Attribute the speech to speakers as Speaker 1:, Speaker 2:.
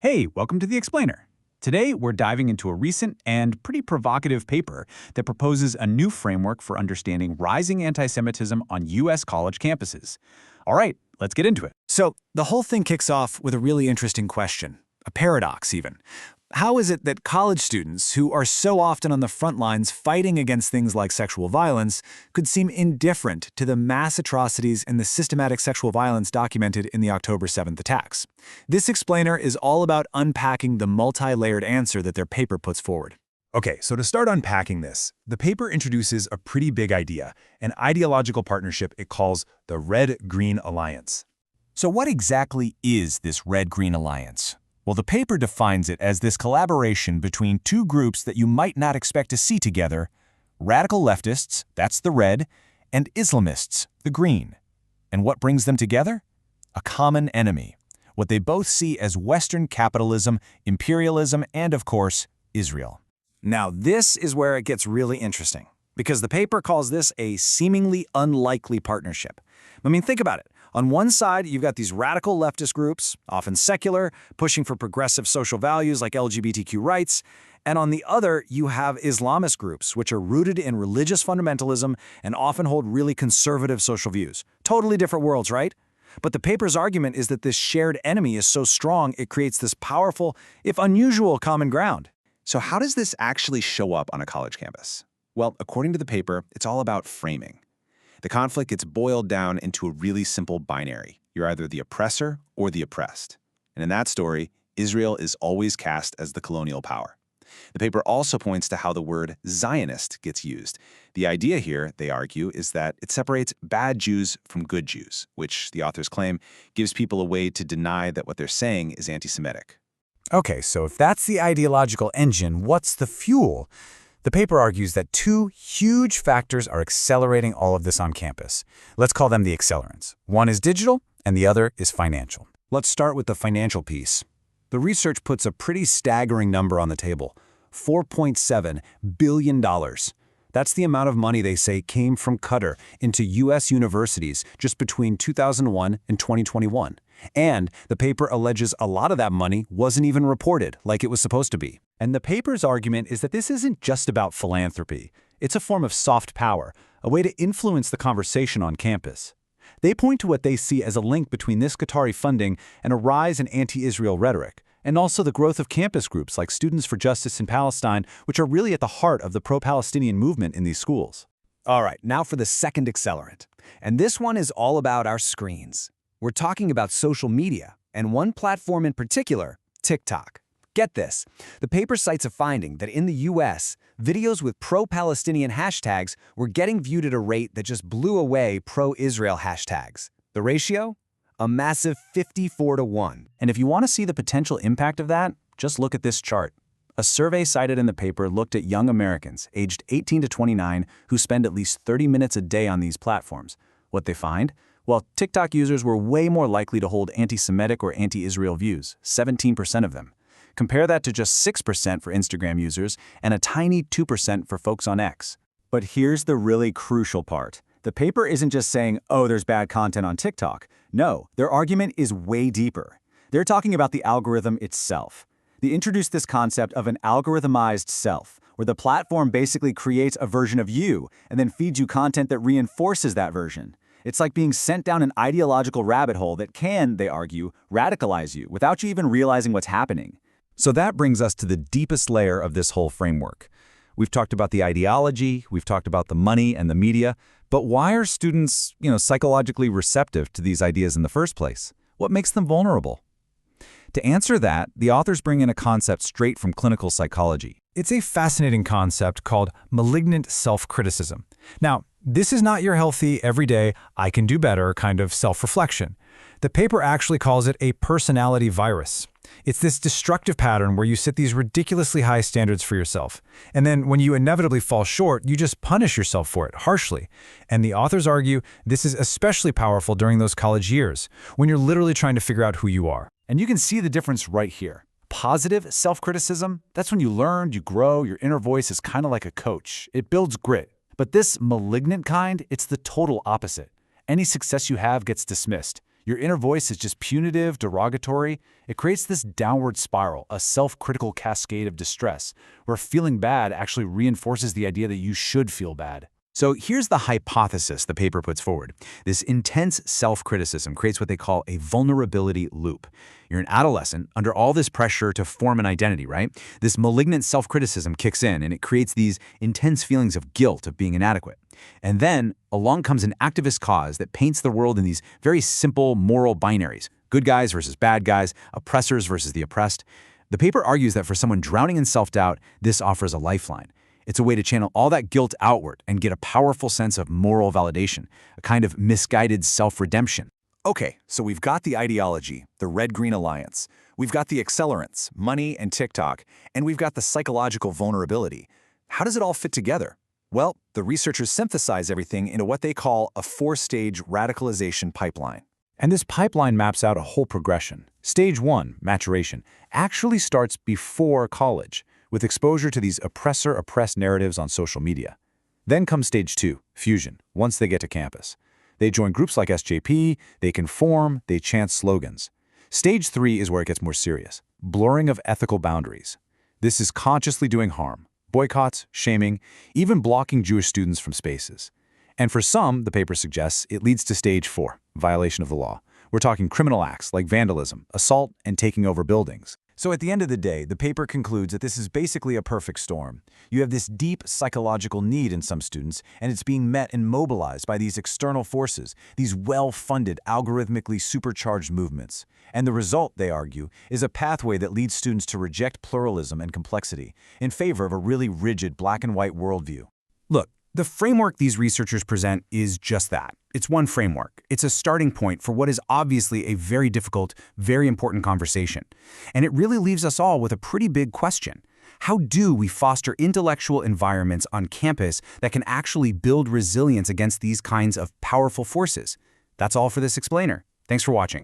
Speaker 1: Hey, welcome to The Explainer. Today, we're diving into a recent and pretty provocative paper that proposes a new framework for understanding rising anti-Semitism on U.S. college campuses. All right, let's get into it.
Speaker 2: So, the whole thing kicks off with a really interesting question, a paradox even. How is it that college students, who are so often on the front lines fighting against things like sexual violence, could seem indifferent to the mass atrocities and the systematic sexual violence documented in the October 7th attacks? This explainer is all about unpacking the multi-layered answer that their paper puts forward.
Speaker 3: Okay, so to start unpacking this, the paper introduces a pretty big idea, an ideological partnership it calls the RedGreen Alliance.
Speaker 4: So what exactly is this RedGreen Alliance? Well, the paper defines it as this collaboration between two groups that you might not expect to see together: radical leftists, that's the red, and Islamists, the green. And what brings them together? A common enemy, what they both see as Western capitalism, imperialism, and, of course, Israel.
Speaker 2: Now, this is where it gets really interesting, because the paper calls this a seemingly unlikely partnership. I mean, think about it. On one side, you've got these radical leftist groups, often secular, pushing for progressive social values like LGBTQ rights. And on the other, you have Islamist groups, which are rooted in religious fundamentalism and often hold really conservative social views. Totally different worlds, right? But the paper's argument is that this shared enemy is so strong, it creates this powerful, if unusual, common ground.
Speaker 5: So how does this actually show up on a college campus? Well, according to the paper, it's all about framing. The conflict gets boiled down into a really simple binary. You're either the oppressor or the oppressed. And in that story, Israel is always cast as the colonial power. The paper also points to how the word Zionist gets used. The idea here, they argue, is that it separates bad Jews from good Jews, which the authors claim gives people a way to deny that what they're saying is anti-Semitic.
Speaker 2: Okay, so if that's the ideological engine, what's the fuel? The paper argues that two huge factors are accelerating all of this on campus. Let's call them the accelerants. One is digital, and the other is financial.
Speaker 4: Let's start with the financial piece. The research puts a pretty staggering number on the table: $4.7 billion. That's the amount of money they say came from Qatar into U.S. universities just between 2001 and 2021. And the paper alleges a lot of that money wasn't even reported like it was supposed to be.
Speaker 1: And the paper's argument is that this isn't just about philanthropy. It's a form of soft power, a way to influence the conversation on campus. They point to what they see as a link between this Qatari funding and a rise in anti-Israel rhetoric, and also the growth of campus groups like Students for Justice in Palestine, which are really at the heart of the pro-Palestinian movement in these schools.
Speaker 6: All right, now for the second accelerant. And this one is all about our screens. We're talking about social media, and one platform in particular, TikTok. Get this. The paper cites a finding that in the U.S., videos with pro-Palestinian hashtags were getting viewed at a rate that just blew away pro-Israel hashtags. The ratio? A massive 54-1.
Speaker 1: And if you want to see the potential impact of that, just look at this chart. A survey cited in the paper looked at young Americans aged 18 to 29 who spend at least 30 minutes a day on these platforms. What they find? Well, TikTok users were way more likely to hold anti-Semitic or anti-Israel views, 17% of them. Compare that to just 6% for Instagram users and a tiny 2% for folks on X. But here's the really crucial part. The paper isn't just saying, oh, there's bad content on TikTok. No, their argument is way deeper. They're talking about the algorithm itself. They introduced this concept of an algorithmized self, where the platform basically creates a version of you and then feeds you content that reinforces that version. It's like being sent down an ideological rabbit hole that can, they argue, radicalize you without you even realizing what's happening.
Speaker 3: So that brings us to the deepest layer of this whole framework. We've talked about the ideology, we've talked about the money and the media, but why are students, psychologically receptive to these ideas in the first place? What makes them vulnerable? To answer that, the authors bring in a concept straight from clinical psychology.
Speaker 7: It's a fascinating concept called malignant self-criticism. Now, this is not your healthy, everyday, I can do better kind of self-reflection. The paper actually calls it a personality virus. It's this destructive pattern where you set these ridiculously high standards for yourself. And then when you inevitably fall short, you just punish yourself for it harshly. And the authors argue this is especially powerful during those college years, when you're literally trying to figure out who you are.
Speaker 1: And you can see the difference right here. Positive self-criticism, that's when you learn, you grow, your inner voice is kind of like a coach. It builds grit. But this malignant kind, it's the total opposite. Any success you have gets dismissed. Your inner voice is just punitive, derogatory. It creates this downward spiral, a self-critical cascade of distress, where feeling bad actually reinforces the idea that you should feel bad.
Speaker 6: So here's the hypothesis the paper puts forward. This intense self-criticism creates what they call a vulnerability loop. You're an adolescent under all this pressure to form an identity, right? This malignant self-criticism kicks in and it creates these intense feelings of guilt of being inadequate. And then along comes an activist cause that paints the world in these very simple moral binaries: good guys versus bad guys, oppressors versus the oppressed. The paper argues that for someone drowning in self-doubt, this offers a lifeline. It's a way to channel all that guilt outward and get a powerful sense of moral validation, a kind of misguided self-redemption.
Speaker 2: Okay, so we've got the ideology, the RedGreen Alliance. We've got the accelerants, money and TikTok, and we've got the psychological vulnerability. How does it all fit together? Well, the researchers synthesize everything into what they call a 4-stage radicalization pipeline.
Speaker 1: And this pipeline maps out a whole progression. Stage 1, maturation, actually starts before college, with exposure to these oppressor-oppressed narratives on social media. Then comes Stage 2, fusion, once they get to campus. They join groups like SJP, they conform, they chant slogans. Stage 3 is where it gets more serious, blurring of ethical boundaries. This is consciously doing harm, boycotts, shaming, even blocking Jewish students from spaces. And for some, the paper suggests, it leads to Stage 4, violation of the law. We're talking criminal acts like vandalism, assault, and taking over buildings.
Speaker 6: So at the end of the day, the paper concludes that this is basically a perfect storm. You have this deep psychological need in some students, and it's being met and mobilized by these external forces, these well-funded, algorithmically supercharged movements. And the result, they argue, is a pathway that leads students to reject pluralism and complexity in favor of a really rigid black-and-white worldview.
Speaker 1: Look, the framework these researchers present is just that. It's one framework. It's a starting point for what is obviously a very difficult, very important conversation. And it really leaves us all with a pretty big question. How do we foster intellectual environments on campus that can actually build resilience against these kinds of powerful forces? That's all for this explainer. Thanks for watching.